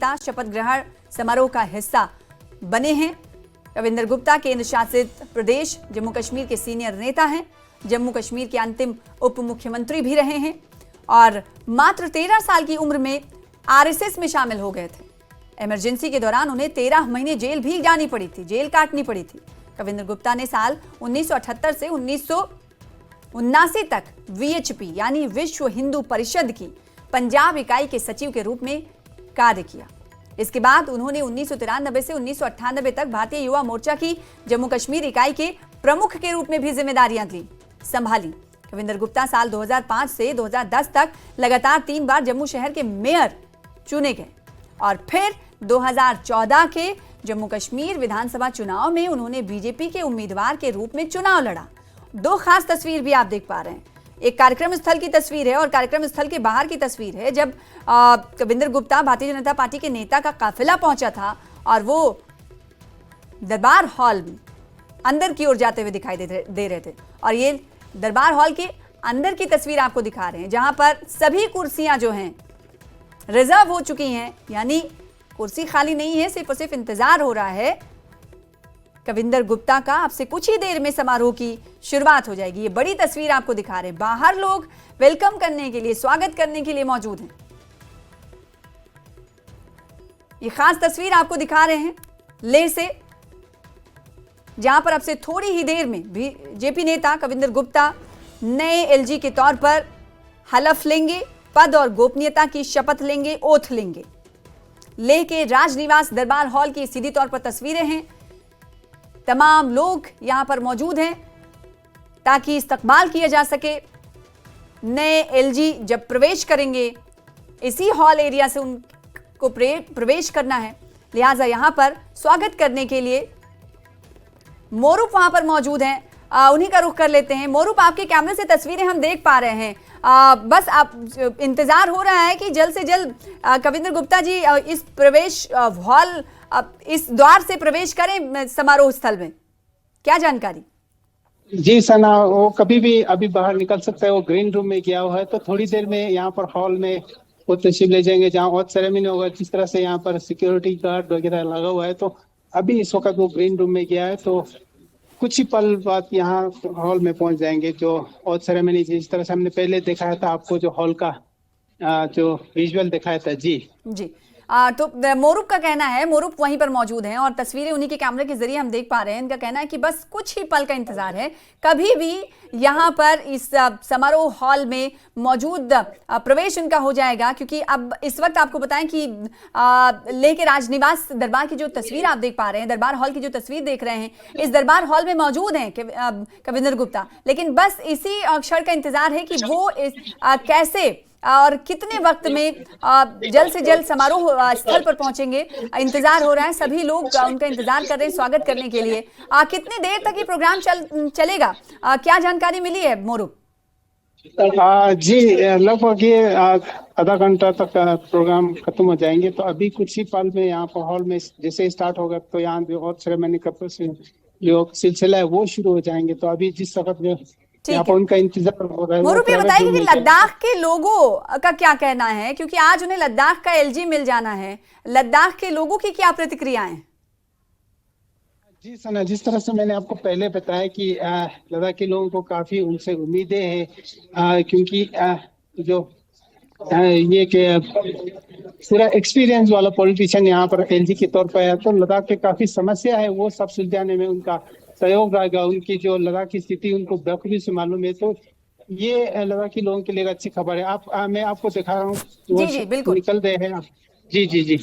नेता शपथ ग्रहण समारोह का हिस्सा बने हैं। कविंदर गुप्ता केंद्र शासित प्रदेश जम्मू कश्मीर के सीनियर नेता हैं, जम्मू कश्मीर के अंतिम उप मुख्यमंत्री भी रहे हैं और मात्र 13 साल की उम्र में आरएसएस में शामिल हो गए थे। इमरजेंसी के दौरान उन्हें 13 महीने जेल भी जानी पड़ी थी, जेल काटनी पड़ी थी। कविंदर गुप्ता ने साल 1978 से 1979 तक वीएचपी यानी विश्व हिंदू परिषद की पंजाब इकाई के सचिव के रूप में कार्य किया। इसके बाद उन्होंने 1993 से 1998 तक भारतीय युवा मोर्चा की जम्मू कश्मीर इकाई के प्रमुख के रूप में भी जिम्मेदारियां संभाली। कविंदर गुप्ता साल 2005 से 2010 तक लगातार 3 बार जम्मू शहर के मेयर चुने गए और फिर 2014 के जम्मू कश्मीर विधानसभा चुनाव में उन्होंने बीजेपी के उम्मीदवार के रूप में चुनाव लड़ा। 2 खास तस्वीर भी आप देख पा रहे हैं, एक कार्यक्रम स्थल की तस्वीर है और कार्यक्रम स्थल के बाहर की तस्वीर है जब कविंदर गुप्ता भारतीय जनता पार्टी के नेता का काफिला पहुंचा था और वो दरबार हॉल में अंदर की ओर जाते हुए दिखाई दे रहे थे। और ये दरबार हॉल के अंदर की तस्वीर आपको दिखा रहे हैं जहां पर सभी कुर्सियां जो हैं रिजर्व हो चुकी हैं, यानी कुर्सी खाली नहीं है, सिर्फ और सिर्फ इंतजार हो रहा है कविंदर गुप्ता का। अब से कुछ ही देर में समारोह की शुरुआत हो जाएगी। ये बड़ी तस्वीर आपको दिखा रहे हैं, बाहर लोग वेलकम करने के लिए, स्वागत करने के लिए मौजूद हैं। ये खास तस्वीर आपको दिखा रहे हैं लेह से, जहां पर अब से थोड़ी ही देर में बीजेपी नेता कविंदर गुप्ता नए एलजी के तौर पर हलफ लेंगे, पद और गोपनीयता की शपथ लेंगे, ओथ लेंगे। लेह के राजनिवास दरबार हॉल की सीधी तौर पर तस्वीरें हैं, तमाम लोग यहां पर मौजूद हैं ताकि इस्तकबाल किया जा सके। नए एलजी जब प्रवेश करेंगे, इसी हॉल एरिया से उनको प्रवेश करना है, लिहाजा यहां पर स्वागत करने के लिए मोरूप वहां पर मौजूद हैं। उन्हीं का रुख कर लेते हैं। मोरूप, आपके कैमरे से तस्वीरें हम देख पा रहे हैं, बस आप इंतजार हो रहा है कि जल्द से जल्द कविंदर गुप्ता जी इस प्रवेश हॉल, इस द्वार से प्रवेश करें समारोह स्थल में, क्या जानकारी? जी सना, वो कभी भी अभी बाहर निकल सकता है। वो ग्रीन रूम में गया हुआ है, तो थोड़ी देर में यहाँ पर हॉल में वो तशरीफ ले जाएंगे जहाँ ऑथ सेरेमनी होगा। जिस तरह से यहाँ पर सिक्योरिटी गार्ड वगैरह लगा हुआ है, तो अभी इस वक्त वो ग्रीन रूम में गया है, तो कुछ ही पल बाद यहाँ हॉल में पहुंच जाएंगे। जो ऑथ सेरेमनी जिस तरह से हमने पहले दिखाया था आपको, जो हॉल का जो विजुअल दिखाया था। जी जी, तो मोरूप का कहना है, मोरूप वहीं पर मौजूद हैं और तस्वीरें उन्हीं के कैमरे के जरिए हम देख पा रहे हैं। इनका कहना है कि बस कुछ ही पल का इंतजार है, कभी भी यहाँ पर इस समारोह हॉल में मौजूद प्रवेश उनका हो जाएगा। क्योंकि अब इस वक्त आपको बताएं कि लेह के राजनिवास दरबार की जो तस्वीर आप देख पा रहे हैं, दरबार हॉल की जो तस्वीर देख रहे हैं, इस दरबार हॉल में मौजूद हैं कविंदर गुप्ता, लेकिन बस इसी क्षण का इंतजार है कि वो कैसे और कितने वक्त में जल्द से जल्द समारोह स्थल पर पहुंचेंगे। इंतजार हो रहा है, सभी लोग उनका इंतजार कर रहे हैं स्वागत करने के लिए। कितनी देर तक ये प्रोग्राम चलेगा, क्या जानकारी मिली है मोरू? जी, लगभग ये आधा घंटा तक प्रोग्राम खत्म हो जाएंगे। तो अभी कुछ ही पल में यहाँ पर हॉल में जैसे स्टार्ट होगा, तो यहाँ जो और सेरेमनी का जो सिलसिला है वो शुरू हो जाएंगे। तो अभी जिस वक्त यहाँ पर उनका इंतजार हो रहा है। मोरूप, ये बताइए कि लद्दाख के लोगों का क्या कहना है, क्योंकि आज उन्हें लद्दाख का एलजी मिल जाना है। लद्दाख के लोगों की क्या प्रतिक्रियाएं? जी सना, जिस तरह से मैंने आपको पहले बताया कि लद्दाख के लोगों को काफी उनसे उम्मीदें हैं, क्योंकि जो ये पूरा एक्सपीरियंस वाला पॉलिटिशियन यहाँ पर एलजी के तौर पर है, तो लद्दाख के काफी समस्या है वो सब सुलझाने में उनका सहयोग रहेगा। उनकी जो लद्दाख की स्थिति उनको बखूबी से मालूम है, तो ये लद्दाखी लोगों के लिए अच्छी खबर है। मैं आपको दिखा रहा हूँ, जी जी बिल्कुल निकल रहे हैं। जी जी जी,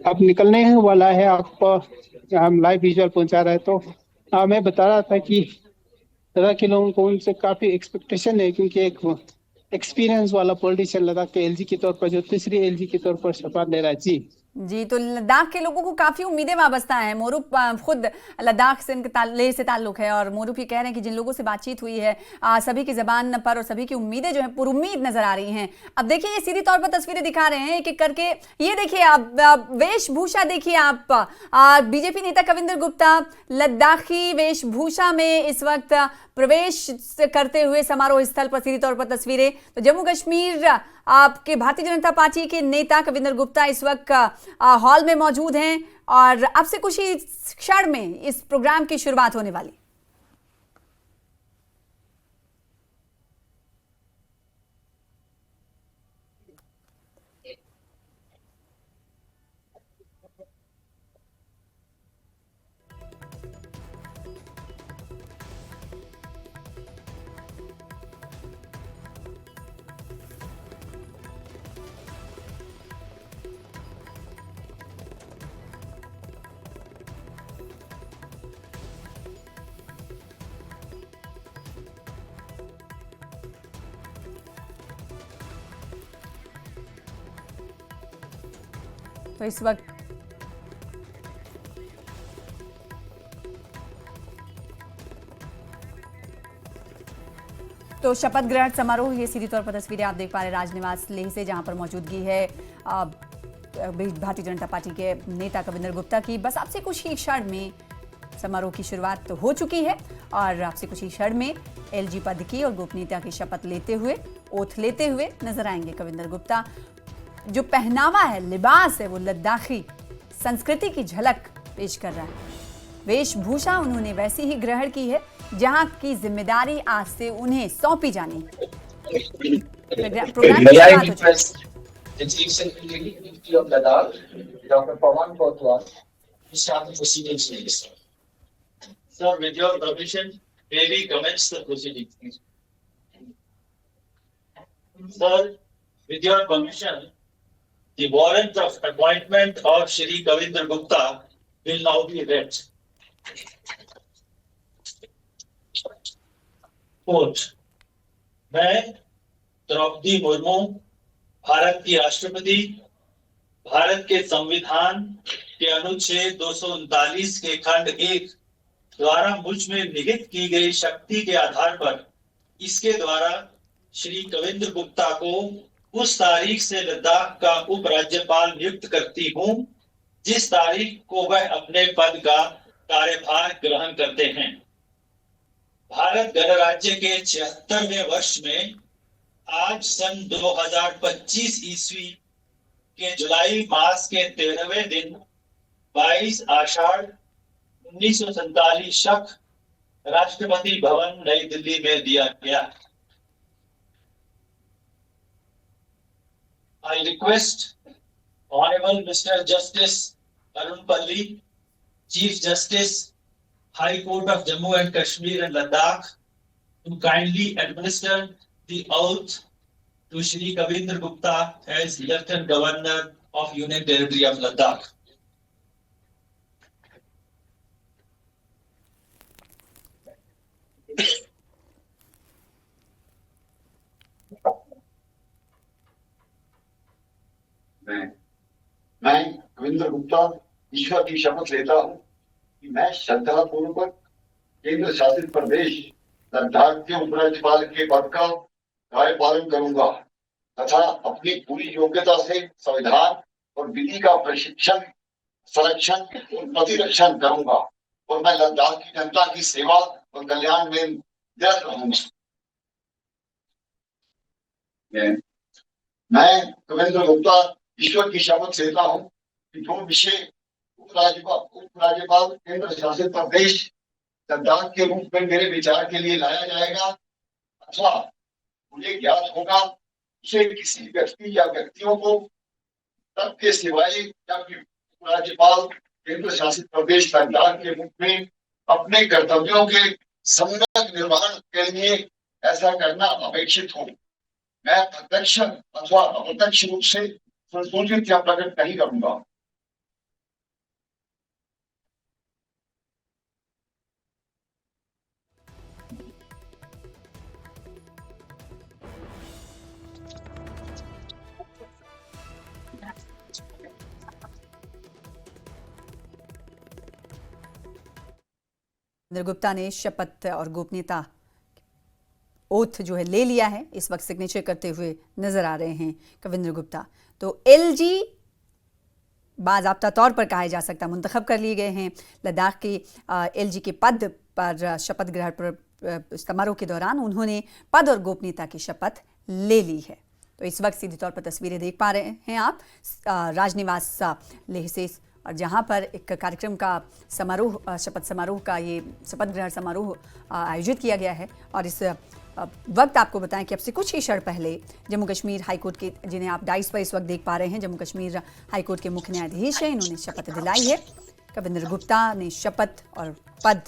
अब निकलने वाला है, आपको हम लाइव विजुअल पहुंचा रहे हैं। तो मैं बता रहा था कि लद्दाखी लोगों को उनसे काफी एक्सपेक्टेशन है, क्योंकि एक एक्सपीरियंस वाला पॉलिटिशियन लद्दाख के एलजी के तौर पर, जो तीसरी एलजी के तौर पर शपथ ले रहा है। जी जी, तो लद्दाख के लोगों को काफी उम्मीदें वाबस्ता हैं। मोरूफ खुद लद्दाख से लेह से ताल्लुक है और मोरूफ ये कह रहे हैं कि जिन लोगों से बातचीत हुई है सभी की जबान पर और सभी की उम्मीदें जो है पुरुम्मीद नजर आ रही हैं। अब देखिए ये सीधी तौर पर तस्वीरें दिखा रहे हैं एक एक करके। ये देखिए आप वेशभूषा देखिए आप, बीजेपी नेता कविंद्र गुप्ता लद्दाखी वेशभूषा में इस वक्त प्रवेश करते हुए समारोह स्थल पर, सीधी तौर पर तस्वीरें। तो जम्मू कश्मीर आपके भारतीय जनता पार्टी के नेता कविंद्र गुप्ता इस वक्त हॉल में मौजूद हैं और अब से कुछ ही क्षण में इस प्रोग्राम की शुरुआत होने वाली। तो इस वक्त तो शपथ ग्रहण समारोह, ये सीधी तौर पर तस्वीरें आप देख पा रहे हैं राजनिवास लेह से, जहां पर मौजूदगी है भारतीय जनता पार्टी के नेता कविंद्र गुप्ता की। बस आपसे कुछ ही क्षण में समारोह की शुरुआत तो हो चुकी है और आपसे कुछ ही क्षण में एलजी पद की और गोपनीयता की शपथ लेते हुए, ओथ लेते हुए नजर आएंगे कविंद्र गुप्ता। जो पहनावा है, लिबास है, वो लद्दाखी संस्कृति की झलक पेश कर रहा है। वेशभूषा उन्होंने वैसी ही ग्रहण की है जहां की जिम्मेदारी आज से उन्हें सौंपी जानी है। प्रोग्राम की शुरुआत हो चुकी है। The Chief Secretary of Ladakh, Dr. Pawan Kotwal, to start the proceedings, please. Sir, with your permission, may we commence the proceedings? Sir, with your permission, the warrant of appointment of Shri Kavindra Gupta will now be read. Quote, मैं द्रौपदी मुर्मू, भारत की राष्ट्रपति, भारत के संविधान के अनुच्छेद 239 के खंड 1 द्वारा मुझ में निहित की गई शक्ति के आधार पर इसके द्वारा श्री कविंद्र गुप्ता को उस तारीख से लद्दाख का उपराज्यपाल नियुक्त करती हूं जिस तारीख को वह अपने पद का कार्यभार ग्रहण करते हैं। भारत गणराज्य के 76वें वर्ष में आज सन 2025 ईस्वी के जुलाई मास के 13वें दिन 22 आषाढ़ 1947 शक राष्ट्रपति भवन नई दिल्ली में दिया गया। I request Honorable Mr. Justice Arun Palli, Chief Justice, High Court of Jammu and Kashmir and Ladakh, to kindly administer the oath to Shri Kavindra Gupta as Lieutenant Governor of Union Territory of Ladakh. मैं कविंद्र गुप्ता ईश्वर की शपथ लेता हूं कि मैं श्रद्धापूर्वक केंद्र शासित प्रदेश लद्दाख के उपराज्यपाल के पद का कार्यपालन करूंगा तथा अपनी पूरी योग्यता से संविधान और विधि का प्रशिक्षण, संरक्षण और प्रतिरक्षण करूंगा और मैं लद्दाख की जनता की सेवा और कल्याण में निरत रहूंगा। मैं कविंद्र गुप्ता ईश्वर की शपथ लेता हूं कि जो विषय उपराज्यपाल केंद्र शासित प्रदेश लद्दाख के रूप में मेरे विचार के लिए लाया जाएगा अथवा मुझे ज्ञात होगा उसे किसी व्यक्ति या व्यक्तियों को तब के सिवाय जब उपराज्यपाल केंद्र शासित प्रदेश लद्दाख के रूप में अपने कर्तव्यों के सम्यक निर्वहन के लिए ऐसा करना अपेक्षित हो, मैं प्रत्यक्ष अथवा अप्रत्यक्ष रूप से संशोधित या प्रकट नहीं करूंगा। कविंद्र गुप्ता ने शपथ और गोपनीयता ओथ जो है ले लिया है। इस वक्त सिग्नेचर करते हुए नजर आ रहे हैं कविंद्र गुप्ता। तो एलजी बाज़ाब्ता तौर पर कहा जा सकता मुंतखब कर लिए गए हैं। लद्दाख के एलजी के पद पर शपथ ग्रहण समारोह के दौरान उन्होंने पद और गोपनीयता की शपथ ले ली है। तो इस वक्त सीधे तौर पर तस्वीरें देख पा रहे हैं आप राजनिवास लेह से, और जहां पर एक कार्यक्रम का समारोह, शपथ समारोह का ये शपथ ग्रहण समारोह आयोजित किया गया है। और इस वक्त आपको बताएं कि अब से कुछ ही क्षण पहले जम्मू कश्मीर हाईकोर्ट के, जिन्हें आप डाइस पर इस वक्त देख पा रहे हैं, जम्मू कश्मीर हाईकोर्ट के मुख्य न्यायाधीश हैं, इन्होंने शपथ दिलाई है। कविंद्र गुप्ता ने शपथ और पद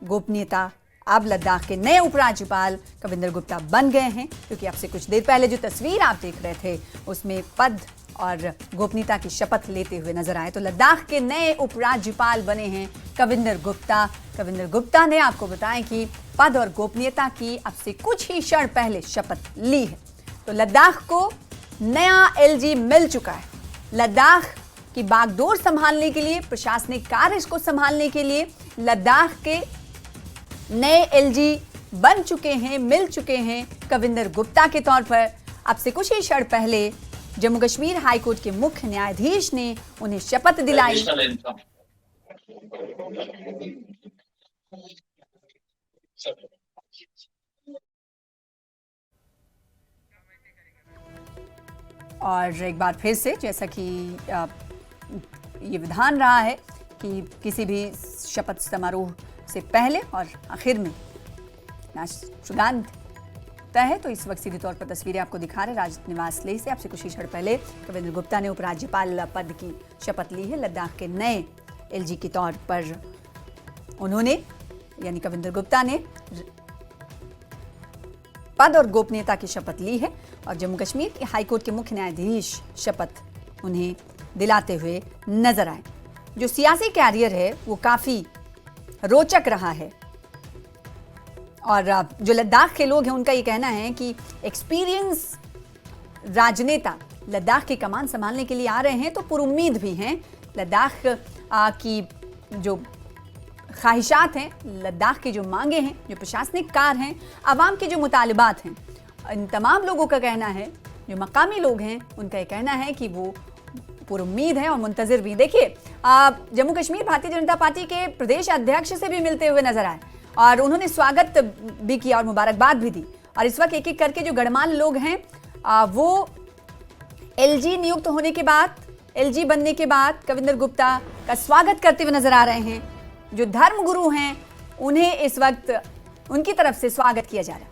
गोपनीयता, अब लद्दाख के नए उपराज्यपाल कविंद्र गुप्ता बन गए हैं, क्योंकि अब से कुछ देर पहले जो तस्वीर आप देख रहे थे उसमें पद और गोपनीयता की शपथ लेते हुए नजर आए। तो लद्दाख के नए उपराज्यपाल बने हैं कविंद्र गुप्ता। कविंद्र गुप्ता ने आपको बताएं कि पद और गोपनीयता की अब से कुछ ही क्षण पहले शपथ ली है। तो लद्दाख को नया एलजी मिल चुका है। लद्दाख की बागडोर संभालने के लिए, प्रशासनिक कार्य को संभालने के लिए लद्दाख के नए एलजी बन चुके हैं, मिल चुके हैं कविंद्र गुप्ता के तौर पर। अब से कुछ ही क्षण पहले जम्मू कश्मीर हाईकोर्ट के मुख्य न्यायाधीश ने उन्हें शपथ दिलाई। और एक बार फिर से, जैसा कि ये विधान रहा है कि किसी भी शपथ समारोह से पहले और आखिर में नाचगान तय है। तो इस वक्त सीधे तौर पर तस्वीरें आपको दिखा रहे राजनिवास लेह से। आपसे कुछ ही क्षण पहले कविंद्र गुप्ता ने उपराज्यपाल पद की शपथ ली है। लद्दाख के नए एलजी के तौर पर उन्होंने, यानी कविंद्र गुप्ता ने पद और गोपनीयता की शपथ ली है। और जम्मू कश्मीर के हाईकोर्ट के मुख्य न्यायाधीश शपथ उन्हें दिलाते हुए नजर आए। जो सियासी कैरियर है वो काफी रोचक रहा है। और जो लद्दाख के लोग हैं उनका ये कहना है कि एक्सपीरियंस राजनेता लद्दाख की कमान संभालने के लिए आ रहे हैं, तो पुरुम्मीद भी हैं। लद्दाख की जो ख्वाहिशात हैं, लद्दाख की जो मांगे हैं, जो प्रशासनिक कार्य हैं, आवाम के जो मुतालिबात हैं, इन तमाम लोगों का कहना है, जो मकामी लोग हैं उनका ये कहना है कि वो पुरुम्मीद है और मुंतजिर भी। देखिए, जम्मू कश्मीर भारतीय जनता पार्टी के प्रदेश अध्यक्ष से भी मिलते हुए नजर आए और उन्होंने स्वागत भी किया और मुबारकबाद भी दी। और इस वक्त एक एक करके जो गणमान्य लोग हैं वो एलजी नियुक्त होने के बाद, एलजी बनने के बाद कविंद्र गुप्ता का स्वागत करते हुए नजर आ रहे हैं। जो धर्मगुरु हैं उन्हें इस वक्त उनकी तरफ से स्वागत किया जा रहा है।